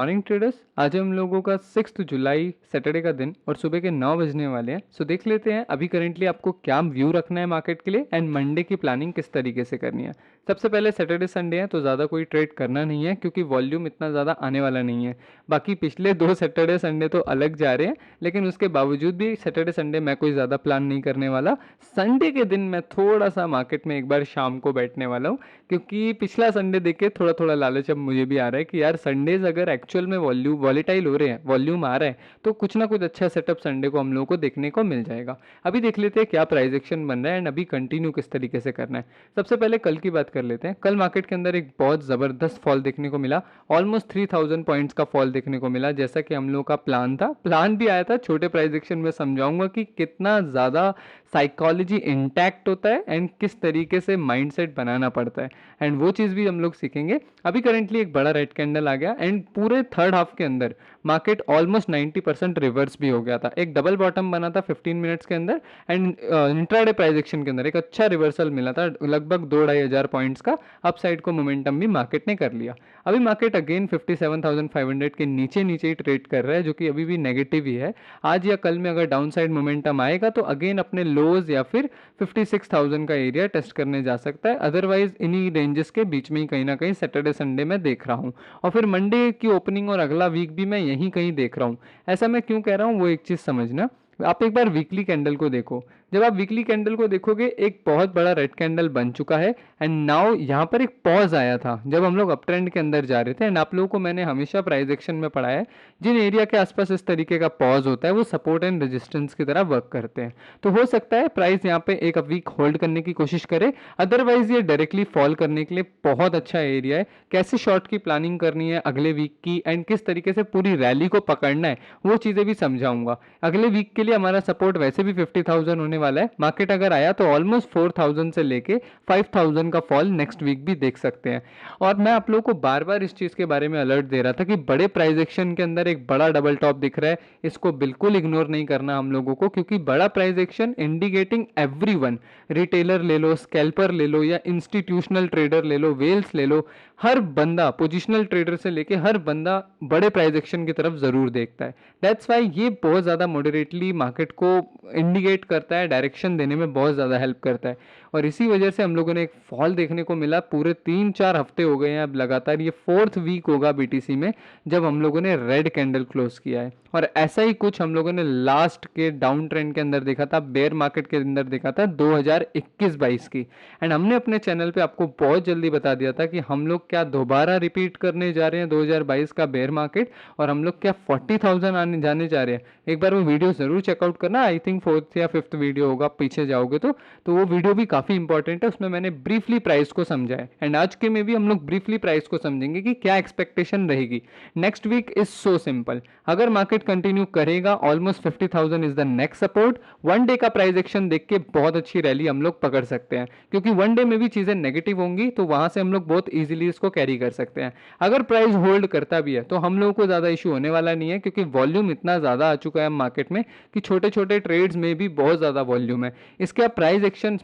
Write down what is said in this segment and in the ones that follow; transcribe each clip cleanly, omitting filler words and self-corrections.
Morning traders, आज हम लोगों का 6 जुलाई सैटरडे का दिन और सुबह के 9 बजने वाले हैं। सो देख लेते हैं अभी करेंटली आपको क्या व्यू रखना है मार्केट के लिए एंड मंडे की प्लानिंग किस तरीके से करनी है। सबसे पहले सैटरडे संडे है तो ज़्यादा कोई ट्रेड करना नहीं है क्योंकि वॉल्यूम इतना ज़्यादा आने वाला नहीं है। बाकी पिछले 2 सैटरडे संडे तो अलग जा रहे हैं, लेकिन उसके बावजूद भी सैटरडे संडे मैं कोई ज़्यादा प्लान नहीं करने वाला। संडे के दिन मैं थोड़ा सा मार्केट में एक बार शाम को बैठने वाला हूँ, क्योंकि पिछला संडे देख के थोड़ा थोड़ा लालच अब मुझे भी आ रहा है कि यार संडेज अगर एक्चुअल में वॉलीटाइल हो रहे हैं, वॉल्यूम आ रहा है, तो कुछ ना कुछ अच्छा सेटअप संडे को हम लोगों को देखने को मिल जाएगा। अभी देख लेते हैं क्या प्राइस एक्शन बन रहा है एंड अभी कंटिन्यू किस तरीके से करना है। सबसे पहले कल की बात कर लेते हैं। कल मार्केट के अंदर एक बहुत ज़बरदस्त फॉल देखने को मिला, ऑलमोस्ट 3000 पॉइंट्स का फॉल देखने को मिला, जैसा कि हम लोग का प्लान था। प्लान भी आया था, छोटे प्राइस एक्शन में समझाऊंगा कि कितना ज़्यादा साइकोलॉजी इंटैक्ट होता है एंड किस तरीके से माइंडसेट बनाना पड़ता है, एंड वो चीज़ भी हम लोग सीखेंगे। अभी करेंटली एक बड़ा रेड कैंडल आ गया एंड पूरे थर्ड हाफ के अंदर मार्केट ऑलमोस्ट 90% रिवर्स भी हो गया था। एक डबल बॉटम बना था 15 मिनट्स के अंदर एंड इंट्राडे प्राइस एक्शन के अंदर एक अच्छा रिवर्सल मिला था, लगभग 2-2.5 हज़ार पॉइंट्स का अपसाइड को मोमेंटम भी मार्केट ने कर लिया। अभी मार्केट अगेन 57,500 के नीचे नीचे ही ट्रेड कर रहा है, जो कि अभी भी नेगेटिव ही है। आज या कल में अगर डाउन साइड मोमेंटम आएगा तो अगेन अपने लोज या फिर 56,000 का एरिया टेस्ट करने जा सकता है। अदरवाइज इन्हीं रेंजेस के बीच में ही कहीं ना कहीं सैटरडे संडे में देख रहा हूँ, और फिर मंडे की ओपनिंग और अगला वीक भी मैं यहीं कहीं देख रहा हूँ। ऐसा मैं क्यों कह रहा हूँ वो एक चीज़ समझना। आप एक बार वीकली कैंडल को देखो। जब आप वीकली कैंडल को देखोगे, एक बहुत बड़ा रेड कैंडल बन चुका है एंड नाउ यहाँ पर एक पॉज आया था जब हम लोग अप ट्रेंड के अंदर जा रहे थे। एंड आप लोगों को मैंने हमेशा प्राइस एक्शन में पढ़ाया है, जिन एरिया के आसपास इस तरीके का पॉज होता है वो सपोर्ट एंड रेजिस्टेंस की तरह वर्क करते हैं। तो हो सकता है प्राइस यहाँ पे एक वीक होल्ड करने की कोशिश करे, अदरवाइज ये डायरेक्टली फॉल करने के लिए बहुत अच्छा एरिया है। कैसे शॉर्ट की प्लानिंग करनी है अगले वीक की एंड किस तरीके से पूरी रैली को पकड़ना है, वो चीज़ें भी समझाऊंगा। अगले वीक के लिए हमारा सपोर्ट वैसे भी 50,000 होने वाला है। मार्केट अगर आया तो ऑलमोस्ट 4,000 से लेके 5,000 का फॉल नेक्स्ट वीक भी देख सकते हैं। और मैं आप लोगों को बार बार इस चीज़ के बारे में अलर्ट दे रहा था कि बड़े प्राइस एक्शन के अंदर एक बड़ा डबल टॉप दिख रहा है, इसको बिल्कुल इग्नोर नहीं करना हम लोगों को, क्योंकि बड़ा price action indicating everyone, retailer ले लो, स्कैल्पर ले लो, या इंस्टीट्यूशनल ट्रेडर ले लो, वेल्स ले लो, हर बंदा पोजिशनल ट्रेडर से लेके हर बंदा बड़े प्राइस एक्शन की तरफ ज़रूर देखता है। दैट्स वाई ये बहुत ज़्यादा मॉडरेटली मार्केट को इंडिकेट करता है, डायरेक्शन देने में बहुत ज़्यादा हेल्प करता है। और इसी वजह से हम लोगों ने एक फॉल देखने को मिला। पूरे 3-4 हफ्ते हो गए हैं अब लगातार, ये 4th वीक होगा बीटीसी में जब हम लोगों ने रेड कैंडल क्लोज किया है। और ऐसा ही कुछ हम लोगों ने लास्ट के डाउन ट्रेंड के अंदर देखा था, बेयर मार्केट के अंदर देखा था 2021-22 की। एंड हमने अपने चैनल पे आपको बहुत जल्दी बता दिया था कि हम लोग क्या दोबारा रिपीट करने जा रहे हैं 2022 का बेयर मार्केट, और हम लोग क्या 40,000 आने जाने जा रहे हैं। एक बार वो वीडियो ज़रूर चेकआउट करना, आई थिंक 4th या 5th वीडियो होगा, पीछे जाओगे तो वो वीडियो भी काफ़ी इंपॉर्टेंट है, उसमें मैंने ब्रीफली प्राइस को समझा है। एंड आज के में भी हम लोग ब्रीफली प्राइस को समझेंगे कि क्या एक्सपेक्टेशन रहेगी। Next week is so simple, अगर मार्केट कंटिन्यू करेगा almost 50,000 is the next support. One day का प्राइस एक्शन देख के बहुत अच्छी रैली हम लोग पकड़ सकते हैं, क्योंकि वन डे में भी चीज़ें नेगेटिव होंगी तो वहां से हम लोग बहुत ईजिली इसको कैरी कर सकते हैं। अगर प्राइस होल्ड करता भी है तो हम लोगों को ज़्यादा इशू होने वाला नहीं है, क्योंकि वॉल्यूम इतना ज़्यादा आ चुका है मार्केट में कि छोटे छोटे ट्रेड्स में भी बहुत ज़्यादा वॉल्यूम है। इसके आप price action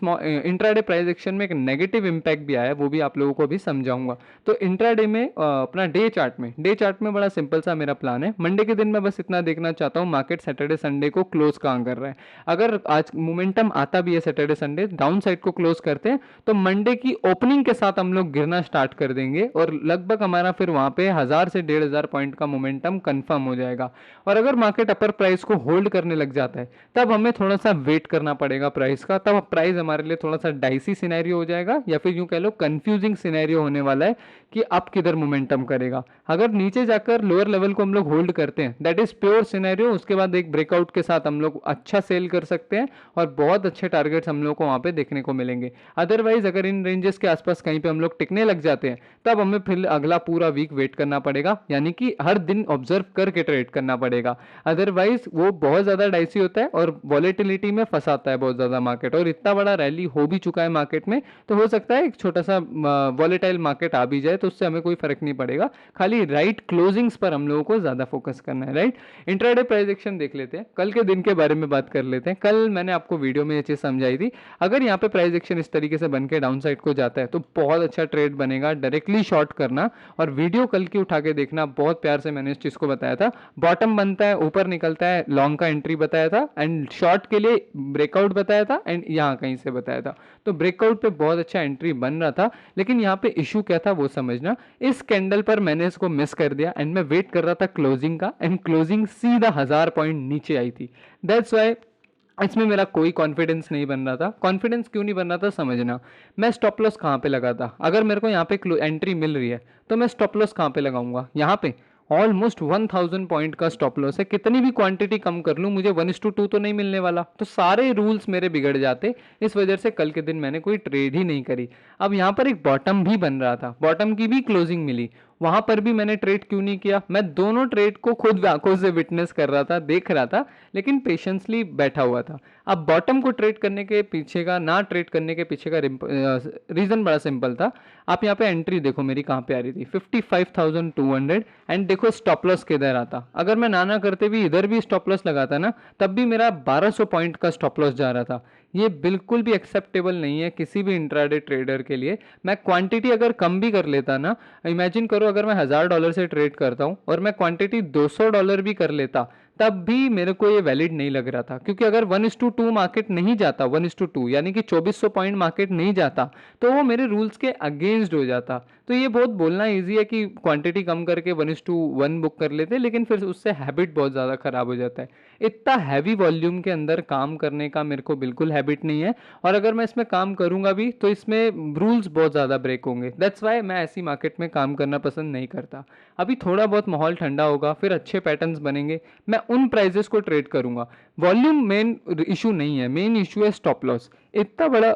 intraday price action में एक नेगेटिव इंपैक्ट भी आया है, वो भी आप लोगों को भी समझाऊंगा। तो इंट्राडे में अपना डे चार्ट में बड़ा सिंपल सा मेरा प्लान है। मंडे के दिन मैं बस इतना देखना चाहता हूँ मार्केट सैटरडे संडे को क्लोज कहाँ कर रहा है। अगर आज मोमेंटम आता भी है सैटरडे संडे डाउन साइड को क्लोज करते हैं तो मंडे की ओपनिंग के साथ हम लोग गिरना स्टार्ट कर देंगे, और लगभग हमारा फिर वहां पे 1000 से 1,500 पॉइंट का मोमेंटम कंफर्म हो जाएगा। और अगर मार्केट अपर प्राइस को होल्ड करने लग जाता है तब हमें थोड़ा सा वेट करना पड़ेगा प्राइस का, तब प्राइस हमारे लिए थोड़ा सा डाइसी सिनेरियो हो जाएगा, या फिर यूं कह लो कंफ्यूजिंग सिनेरियो होने वाला है कि अब किधर मोमेंटम करेगा। अगर नीचे जाकर लोअर लेवल को हम लोग होल्ड करते हैं, दैट इज प्योर सिनेरियो, उसके बाद एक ब्रेकआउट के साथ हम लोग अच्छा सेल कर सकते हैं और बहुत अच्छे टारगेट्स हम लोग को वहां पे देखने को मिलेंगे। अदरवाइज अगर इन रेंजेस के आसपास कहीं पे हम लोग टिकने लग जाते हैं तब हमें फिर अगला पूरा वीक वेट करना पड़ेगा, यानी कि हर दिन ऑब्जर्व करके ट्रेड करना पड़ेगा। अदरवाइज वो बहुत ज्यादा डाइसी होता है और वॉलेटिलिटी में फंसाता है बहुत ज्यादा मार्केट, और इतना बड़ा रैली हो हो भी चुका है मार्केट में, तो हो सकता है एक छोटा सा वॉलेटाइल मार्केट आ भी जाए, तो उससे हमें कोई फर्क नहीं पड़ेगा। खाली राइट क्लोजिंग्स पर हम लोगों को ज़्यादा फोकस करना है, राइट। इंट्राडे प्राइस एक्शन देख लेते हैं, कल के दिन के बारे में बात कर लेते हैं। कल मैंने आपको वीडियो में ये चीज़ समझाई थी, अगर यहाँ पे प्राइस एक्शन इस तरीके से बन के डाउन साइड को जाता है तो बहुत अच्छा ट्रेड बनेगा, डायरेक्टली शॉर्ट करना। और वीडियो कल की उठा के देखना, बहुत प्यार से मैंने इस चीज़ को बताया था। बॉटम बनता है, ऊपर निकलता है, लॉन्ग का एंट्री बताया था, एंड शॉर्ट के लिए ब्रेकआउट बताया था, एंड यहाँ कहीं से बताया था। तो ब्रेकआउट पे बहुत अच्छा एंट्री बन रहा था, लेकिन यहाँ पे इशू क्या था वो समझना। इस कैंडल पर मैंने इसको मिस कर दिया, एंड मैं वेट कर रहा था क्लोजिंग का, एंड क्लोजिंग सीधा 1000 पॉइंट नीचे आई थी। दैट्स वाई इसमें मेरा कोई कॉन्फिडेंस नहीं बन रहा था। कॉन्फिडेंस क्यों नहीं बन रहा था समझना, मैं स्टॉप लॉस कहाँ पे लगाता। अगर मेरे को यहाँ पे एंट्री मिल रही है तो मैं स्टॉप लॉस कहाँ पे लगाऊंगा, यहाँ पे ऑलमोस्ट 1000 पॉइंट का स्टॉप लॉस है। कितनी भी क्वांटिटी कम कर लूँ, मुझे 1:2 तो नहीं मिलने वाला, तो सारे रूल्स मेरे बिगड़ जाते। इस वजह से कल के दिन मैंने कोई ट्रेड ही नहीं करी। अब यहाँ पर एक बॉटम भी बन रहा था, बॉटम की भी क्लोजिंग मिली, वहां पर भी मैंने ट्रेड क्यों नहीं किया। मैं दोनों ट्रेड को खुद आंखों से विटनेस कर रहा था, देख रहा था, लेकिन पेशेंसली बैठा हुआ था। अब बॉटम को ट्रेड करने के पीछे का, ना ट्रेड करने के पीछे का रीजन बड़ा सिंपल था। आप यहाँ पे एंट्री देखो मेरी कहाँ पे आ रही थी, 55,200, एंड देखो स्टॉप लॉस किधर आता। अगर मैं ना करते भी इधर भी स्टॉप लॉस लगाता ना, तब भी मेरा 1200 पॉइंट का स्टॉप लॉस जा रहा था। ये बिल्कुल भी एक्सेप्टेबल नहीं है किसी भी इंट्राडे ट्रेडर के लिए। मैं क्वांटिटी अगर कम भी कर लेता ना, इमेजिन करो अगर मैं $1000 से ट्रेड करता हूँ और मैं क्वांटिटी $200 भी कर लेता, तब भी मेरे को ये वैलिड नहीं लग रहा था। क्योंकि अगर 1:2 मार्केट नहीं जाता, 1:2 यानी कि 2400 पॉइंट मार्केट नहीं जाता, तो वो मेरे रूल्स के अगेंस्ट हो जाता। तो ये बहुत बोलना ईजी है कि क्वांटिटी कम करके 1:1 बुक कर लेते, लेकिन फिर उससे हैबिट बहुत ज़्यादा ख़राब हो जाता है। इतना हैवी वॉल्यूम के अंदर काम करने का मेरे को बिल्कुल हैबिट नहीं है, और अगर मैं इसमें काम करूंगा भी तो इसमें रूल्स बहुत ज़्यादा ब्रेक होंगे। दैट्स वाई मैं ऐसी मार्केट में काम करना पसंद नहीं करता। अभी थोड़ा बहुत माहौल ठंडा होगा, फिर अच्छे पैटर्न्स बनेंगे, मैं उन प्राइजेस को ट्रेड करूंगा। वॉल्यूम मेन इशू नहीं है, मेन इशू है स्टॉप लॉस। इतना बड़ा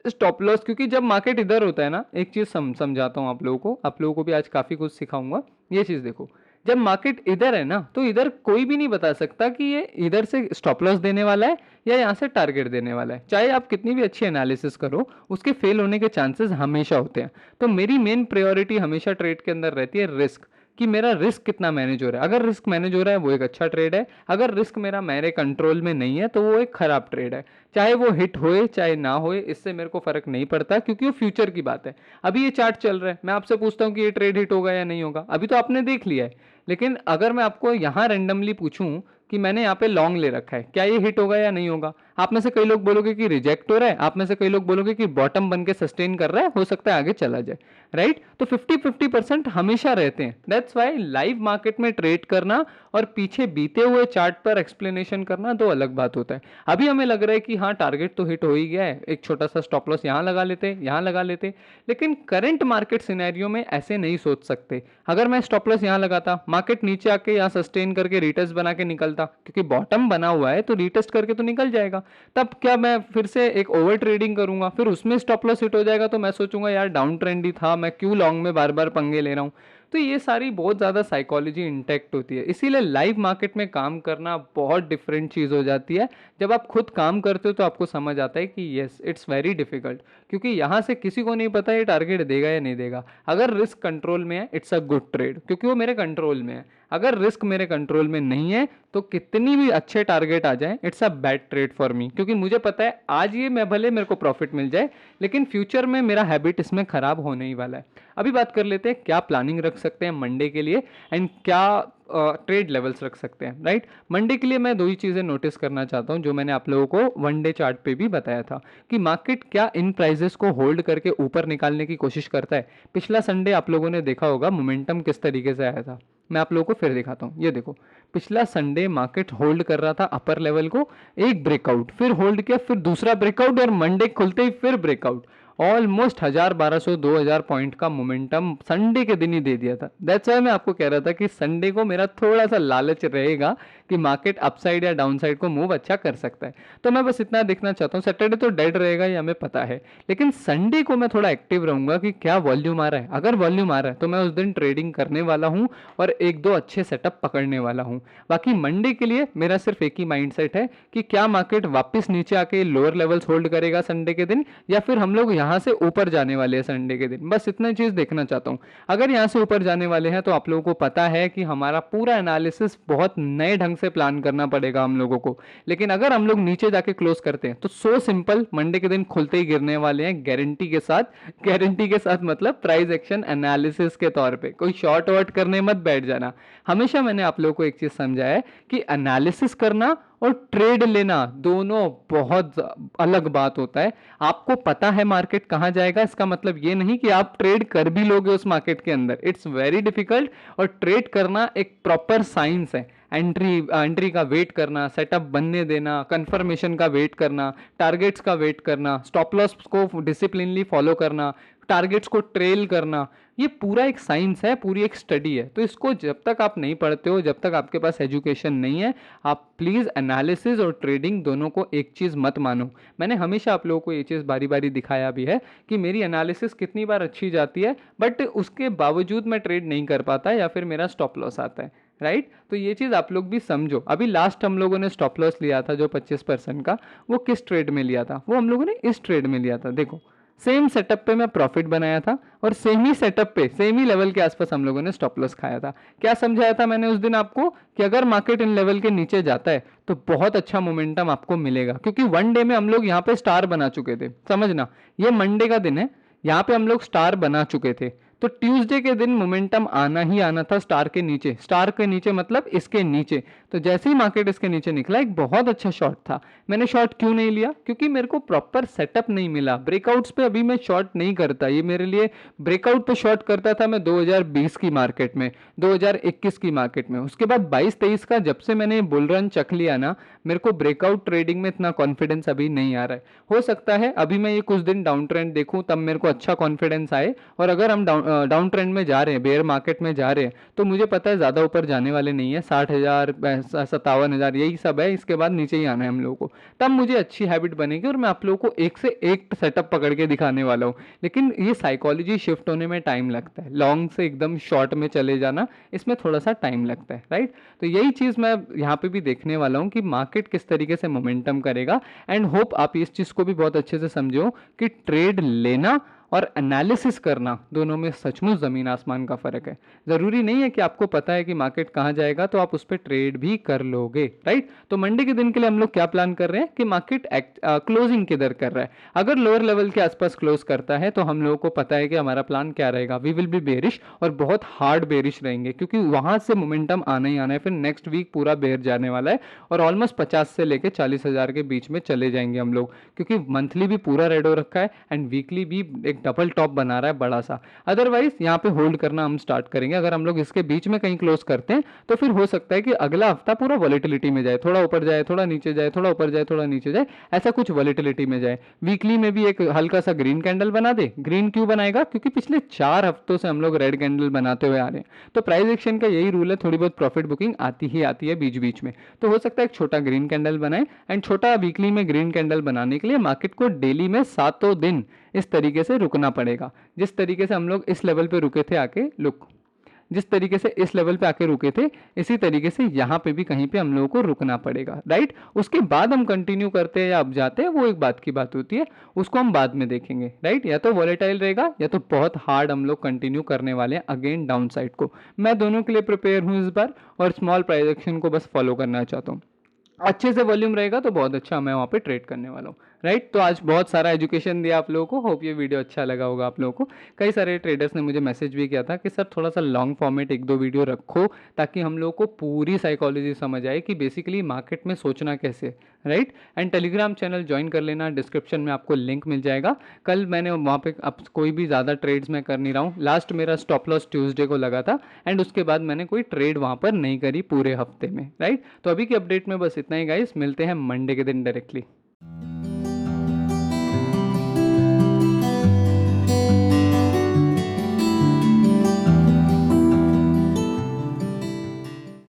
स्टॉप लॉस, क्योंकि जब मार्केट इधर होता है ना, एक चीज़ समझाता हूँ आप लोगों को भी आज काफ़ी कुछ सिखाऊंगा। ये चीज़ देखो, जब मार्केट इधर है ना, तो इधर कोई भी नहीं बता सकता कि ये इधर से स्टॉप लॉस देने वाला है या यहाँ से टारगेट देने वाला है। चाहे आप कितनी भी अच्छी एनालिसिस करो, उसके फेल होने के चांसेस हमेशा होते हैं। तो मेरी मेन प्रायोरिटी हमेशा ट्रेड के अंदर रहती है रिस्क, कि मेरा रिस्क कितना मैनेज हो रहा है। अगर रिस्क मैनेज हो रहा है वो एक अच्छा ट्रेड है, अगर रिस्क मेरे कंट्रोल में नहीं है तो वो एक खराब ट्रेड है। चाहे वो हिट होए चाहे ना होए, इससे मेरे को फर्क नहीं पड़ता, क्योंकि वो फ्यूचर की बात है। अभी ये चार्ट चल रहा है, मैं आपसे पूछता हूँ कि ये ट्रेड हिट होगा या नहीं होगा, अभी तो आपने देख लिया है। लेकिन अगर मैं आपको यहाँ रेंडमली पूछूं कि मैंने यहाँ पे लॉन्ग ले रखा है, क्या ये हिट होगा या नहीं होगा, आप में से कई लोग बोलोगे कि रिजेक्ट हो रहा है, आप में से कई लोग बोलोगे कि बॉटम बन के सस्टेन कर रहा है, हो सकता है आगे चला जाए, राइट। तो 50-50% हमेशा रहते हैं। दैट्स वाई लाइव मार्केट में ट्रेड करना और पीछे बीते हुए चार्ट पर एक्सप्लेनेशन करना दो अलग बात होता है। अभी हमें लग रहा है कि हाँ टारगेट तो हिट हो ही गया है, एक छोटा सा स्टॉप लॉस यहाँ लगा लेते, यहाँ लगा लेते, लेकिन करंट मार्केट सिनेरियो में ऐसे नहीं सोच सकते। अगर मैं स्टॉप लॉस यहाँ लगाता, मार्केट नीचे आके यहाँ सस्टेन करके रिटेस्ट बना के निकलता, क्योंकि बॉटम बना हुआ है तो रिटेस्ट करके तो निकल जाएगा, तब क्या मैं फिर से एक ओवर ट्रेडिंग करूंगा, फिर उसमें स्टॉप लॉस हिट हो जाएगा तो मैं सोचूंगा यार डाउन ट्रेंड ही था, मैं क्यों लॉन्ग में बार बार पंगे ले रहा हूँ। तो ये सारी बहुत ज़्यादा साइकोलॉजी इंटैक्ट होती है, इसीलिए लाइव मार्केट में काम करना बहुत डिफरेंट चीज़ हो जाती है। जब आप खुद काम करते हो तो आपको समझ आता है कि येस इट्स वेरी डिफिकल्ट, क्योंकि यहाँ से किसी को नहीं पता ये टारगेट देगा या नहीं देगा। अगर रिस्क कंट्रोल में है इट्स अ गुड ट्रेड, क्योंकि वो मेरे कंट्रोल में है। अगर रिस्क मेरे कंट्रोल में नहीं है तो कितनी भी अच्छे टारगेट आ जाए it's a bad trade for me, क्योंकि मुझे पता है आज ये मैं भले मेरे को प्रॉफिट मिल जाए, लेकिन फ्यूचर में मेरा हैबिट इसमें खराब होने ही वाला है। अभी बात कर लेते हैं क्या प्लानिंग रख सकते हैं मंडे के लिए, एंड क्या ट्रेड लेवल्स रख सकते हैं, राइट। मंडे के लिए मैं दो ही चीज़ें नोटिस करना चाहता हूं, जो मैंने आप लोगों को वन डे चार्ट पे भी बताया था, कि मार्केट क्या इन प्राइजेस को होल्ड करके ऊपर निकालने की कोशिश करता है। पिछला संडे आप लोगों ने देखा होगा मोमेंटम किस तरीके से आया था, मैं आप लोगों को फिर दिखाता हूँ। ये देखो, पिछला संडे मार्केट होल्ड कर रहा था अपर लेवल को, एक ब्रेकआउट, फिर होल्ड किया, फिर दूसरा ब्रेकआउट, और मंडे खुलते ही फिर ब्रेकआउट। ऑलमोस्ट 1000 1200 2000 पॉइंट का मोमेंटम संडे के दिन ही दे दिया था। दैट्स वाई मैं आपको कह रहा था कि संडे को मेरा थोड़ा सा लालच रहेगा कि मार्केट अपसाइड या डाउनसाइड को मूव अच्छा कर सकता है। तो मैं बस इतना देखना चाहता हूँ, सैटरडे तो डेड रहेगा ये हमें पता है, लेकिन संडे को मैं थोड़ा एक्टिव रहूंगा कि क्या वॉल्यूम आ रहा है। अगर वॉल्यूम आ रहा है तो मैं उस दिन ट्रेडिंग करने वाला हूँ और एक दो अच्छे सेटअप पकड़ने वाला हूँ। बाकी मंडे के लिए मेरा सिर्फ एक ही माइंडसेट है कि क्या मार्केट वापस नीचे आके लोअर लेवल्स होल्ड करेगा संडे के दिन, या फिर हम लोग यहाँ से ऊपर जाने वाले हैं संडे के दिन। बस इतना चीज़ देखना चाहता हूँ। अगर यहाँ से ऊपर जाने वाले हैं तो आप लोगों को पता है कि हमारा पूरा एनालिसिस बहुत नए ढंग से प्लान करना पड़ेगा हम लोगों को। लेकिन अगर हम लोग नीचे जाके क्लोज करते हैं तो सो सिंपल, मंडे के दिन खुलते ही गिरने वाले हैं गारंटी के साथ। गारंटी के साथ मतलब प्राइस एक्शन एनालिसिस के तौर पे। कोई शॉर्ट वॉर्ट करने मत बैठ जाना। हमेशा मैंने आप लोगों को एक चीज समझाया है कि एनालिसिस करना और ट्रेड लेना दोनों बहुत अलग बात होता है। आपको पता है मार्केट कहां जाएगा, इसका मतलब ये नहीं कि आप ट्रेड कर भी लोगे उस मार्केट के अंदर। It's very difficult. और ट्रेड करना एक प्रॉपर साइंस है। एंट्री का वेट करना, सेटअप बनने देना, कंफर्मेशन का वेट करना, टारगेट्स का वेट करना, स्टॉप लॉस को डिसिप्लिनली फॉलो करना, टारगेट्स को ट्रेल करना, ये पूरा एक साइंस है, पूरी एक स्टडी है। तो इसको जब तक आप नहीं पढ़ते हो, जब तक आपके पास एजुकेशन नहीं है, आप प्लीज़ एनालिसिस और ट्रेडिंग दोनों को एक चीज़ मत मानो। मैंने हमेशा आप लोगों को ये चीज़ बारी बारी दिखाया भी है कि मेरी एनालिसिस कितनी बार अच्छी जाती है, बट उसके बावजूद मैं ट्रेड नहीं कर पाता या फिर मेरा स्टॉप लॉस आता है। राइट तो ये चीज़ आप लोग भी समझो। अभी लास्ट हम लोगों ने स्टॉप लॉस लिया था जो 25% का, वो किस ट्रेड में लिया था? वो हम लोगों ने इस ट्रेड में लिया था। देखो सेम सेटअप पे मैं प्रॉफिट बनाया था और सेम ही सेटअप पे सेम ही लेवल के आसपास हम लोगों ने स्टॉप लॉस खाया था। क्या समझाया था मैंने उस दिन आपको कि अगर मार्केट इन लेवल के नीचे जाता है तो बहुत अच्छा मोमेंटम आपको मिलेगा, क्योंकि वन डे में हम लोग यहाँ पे स्टार बना चुके थे। समझना, ये मंडे का दिन है, यहाँ पे हम लोग स्टार बना चुके थे। तो ट्यूसडे के दिन मोमेंटम आना ही आना था स्टार के नीचे। स्टार के नीचे मतलब इसके नीचे। तो जैसे ही मार्केट इसके नीचे निकला, एक बहुत अच्छा शॉर्ट था। मैंने शॉर्ट क्यों नहीं लिया? क्योंकि मेरे को प्रॉपर सेटअप नहीं मिला। ब्रेकआउट्स पे अभी मैं शॉर्ट नहीं करता, ये मेरे लिए ब्रेकआउट पे शॉर्ट करता था मैं 2020 की मार्केट में, 2021 की मार्केट में। उसके बाद 22-23 का जब से मैंने बुल रन चख लिया ना, मेरे को ब्रेकआउट ट्रेडिंग में इतना कॉन्फिडेंस अभी नहीं आ रहा है। हो सकता है अभी मैं ये कुछ दिन डाउन ट्रेंड देखूं तब मेरे को अच्छा कॉन्फिडेंस आए। और अगर हम डाउन ट्रेंड में जा रहे हैं, बेयर मार्केट में जा रहे हैं, तो मुझे पता है ज़्यादा ऊपर जाने वाले नहीं है। 60,000 57,000 यही सब है, इसके बाद नीचे ही आना है हम लोगों को। तब मुझे अच्छी हैबिट बनेगी और मैं आप लोगों को एक से एक सेटअप पकड़ के दिखाने वाला हूँ। लेकिन ये साइकोलॉजी शिफ्ट होने में टाइम लगता है। लॉन्ग से एकदम शॉर्ट में चले जाना, इसमें थोड़ा सा टाइम लगता है। राइट तो यही चीज़ मैं यहाँ पे भी देखने वाला हूँ कि मार्केट किस तरीके से मोमेंटम करेगा। एंड होप आप इस चीज़ को भी बहुत अच्छे से समझो कि ट्रेड लेना और एनालिसिस करना दोनों में सचमुच ज़मीन आसमान का फ़र्क है। ज़रूरी नहीं है कि आपको पता है कि मार्केट कहाँ जाएगा तो आप उस पर ट्रेड भी कर लोगे। राइट तो मंडे के दिन के लिए हम लोग क्या प्लान कर रहे हैं कि मार्केट क्लोजिंग किधर कर रहा है। अगर लोअर लेवल के आसपास क्लोज करता है तो हम लोगों को पता है कि हमारा प्लान क्या रहेगा। वी विल बी बेरिश और बहुत हार्ड बेरिश रहेंगे, क्योंकि वहाँ से मोमेंटम आना ही आना है। फिर नेक्स्ट वीक पूरा बेर जाने वाला है और ऑलमोस्ट 50 से लेके 40,000 के बीच में चले जाएंगे हम लोग, क्योंकि मंथली भी पूरा रेड हो रखा है एंड वीकली भी एक डबल टॉप बना रहा है बड़ा सा। अदरवाइज यहाँ पे होल्ड करना हम स्टार्ट करेंगे। अगर हम लोग इसके बीच में कहीं क्लोज करते हैं तो फिर हो सकता है कि अगला हफ्ता पूरा वॉलेटिलिटी में जाए, थोड़ा ऊपर जाए, थोड़ा नीचे जाए, थोड़ा ऊपर जाए, थोड़ा नीचे जाए, ऐसा कुछ वॉलेटिलिटी में जाए। वीकली में भी एक हल्का सा ग्रीन कैंडल बना दे। ग्रीन क्यों बनाएगा? क्योंकि पिछले 4 हफ्तों से हम लोग रेड कैंडल बनाते हुए आ रहे हैं। तो प्राइस एक्शन का यही रूल है, थोड़ी बहुत प्रॉफिट बुकिंग आती ही आती है बीच बीच में। तो हो सकता है एक छोटा ग्रीन कैंडल बनाए एंड छोटा वीकली में ग्रीन कैंडल बनाने के लिए मार्केट को डेली में 7 दिन इस तरीके से रुकना पड़ेगा। जिस तरीके से हम लोग इस लेवल पे रुके थे आके, जिस तरीके से इस लेवल पे आके रुके थे, इसी तरीके से यहाँ पे भी कहीं पे हम लोगों को रुकना पड़ेगा। राइट उसके बाद हम कंटिन्यू करते हैं या अब जाते हैं, वो एक बात की बात होती है, उसको हम बाद में देखेंगे। राइट या तो वॉलेटाइल रहेगा या तो बहुत हार्ड हम लोग कंटिन्यू करने वाले हैं अगेन डाउन साइड को। मैं दोनों के लिए प्रिपेयर हूँ इस बार और स्मॉल प्राइस एक्शन को बस फॉलो करना चाहता हूँ। अच्छे से वॉल्यूम रहेगा तो बहुत अच्छा मैं वहाँ पे ट्रेड करने वाला हूँ। राइट तो आज बहुत सारा एजुकेशन दिया आप लोगों को। होप ये वीडियो अच्छा लगा होगा आप लोगों को। कई सारे ट्रेडर्स ने मुझे मैसेज भी किया था कि सर थोड़ा सा लॉन्ग फॉर्मेट 1-2 वीडियो रखो ताकि हम लोग को पूरी साइकोलॉजी समझ आए कि बेसिकली मार्केट में सोचना कैसे। Right and Telegram channel join कर लेना, डिस्क्रिप्शन में आपको लिंक मिल जाएगा। कल मैंने वहाँ पे अब कोई भी ज़्यादा ट्रेड्स मैं कर नहीं रहा हूँ। लास्ट मेरा स्टॉप लॉस ट्यूसडे को लगा था एंड उसके बाद मैंने कोई ट्रेड वहाँ पर नहीं करी पूरे हफ्ते में। राइट तो अभी की अपडेट में बस इतना ही गाइस, मिलते हैं मंडे के दिन डायरेक्टली।